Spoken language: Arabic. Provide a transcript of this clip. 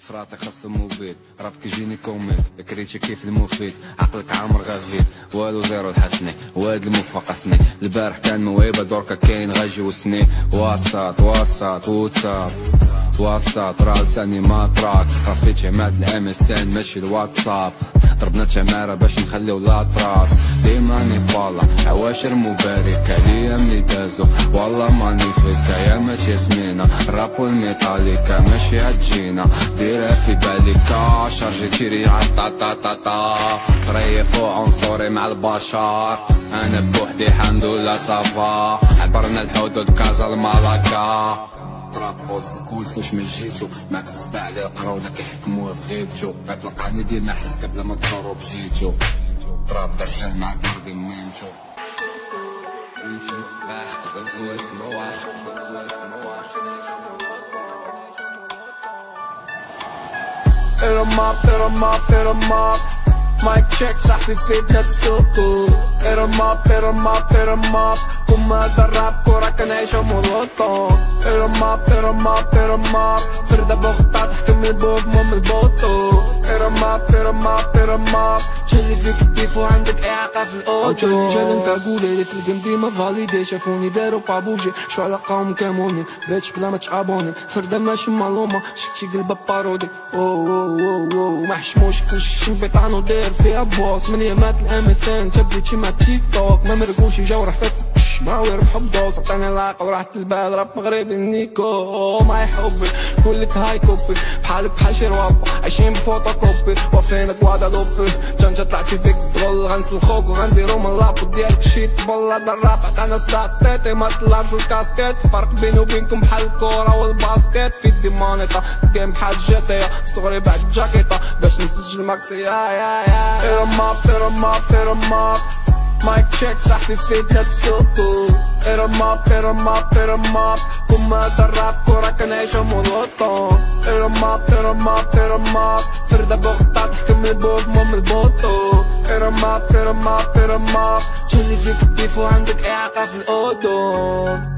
فراتي خاص المبيد راب كيجيني كوميك كريتي كيف المفيد عقلك عامر غافيت والو زيرو الحسني واد الموفق اسني البارح كان موهبه دركا كاين غاجي وسني وسط واتساب وسط راه لساني ما تراك ربي جماعة الام اس ان ماشي الواتساب ضربنا تمارة باش نخليو لاطراس ديما نيبالا عواشر مباركة ليا ملي دازو والله ماني فيكا يا ماشي سمينة راب والميتاليكا ماشي هتجينا ديرها في باليكا شارجي تيري عطاطاطاطا ريفو عنصري مع البشر انا بوحدي الحمد لله صافا عبرنا الحدود كازا المالاكا تراب اولد سكول فاش ما جيتو معك السبع على القراوده كيحكموها في غيبتو غتلقاني ديما حسك بلا ما تضرب جيتو تراب درجال معاك مرضي ميمتو ارماب مايك تشيك صاحبي فيدنا بسوقو ارماب كما دراب كورا كنعيشو مولوطون ارماب فردة بوغطا تحكم البوب مم البوطو ارماب تشلي فيك الديفو عندك اعاقة في الاوتو رجال انت قولي لي في الجيم ديما فاليدي شافوني دارو بابوجي شو علاقاهم كاموني بيتش بلا ما تعابوني فردة ماشي مالومة شفتي قلبها بارودي اوه ما حشموش كلشي نفيطانو داير فيها بوس من يامات الام اس ان تبليتشي مع تيك توك ما مرقوش يجاو رح معاو يربحو بدوس عطاني العاقة وراحة البال راب مغربي نيكو ماي حبي كلك هاي كوبي بحالك بحال شي روابا عايشين بفوتوكوبي وفينك وادالوبي جنجة طلعتي فيك تغل غنسلخوك وغنديرو من لابو ديالك شي تبلا الراب عطانا صداع تيتي ما طلعش الكاسكيت فرق بيني وبينكم بحال الكورة والباسكيت في دي مونيطا جيم بحال جيتيا صغري بعد الجاكيطة باش نسجل ماكسي يا ارماب مايك تشيك صاحبي فيدنا بسوقو ارماب كما دراب كورا كنعيشو مولوطون ارماب فردة بوغطا تحكم البوب مم البوطو ارماب تشلي فيك الديفو عندك اعاقة في الاذن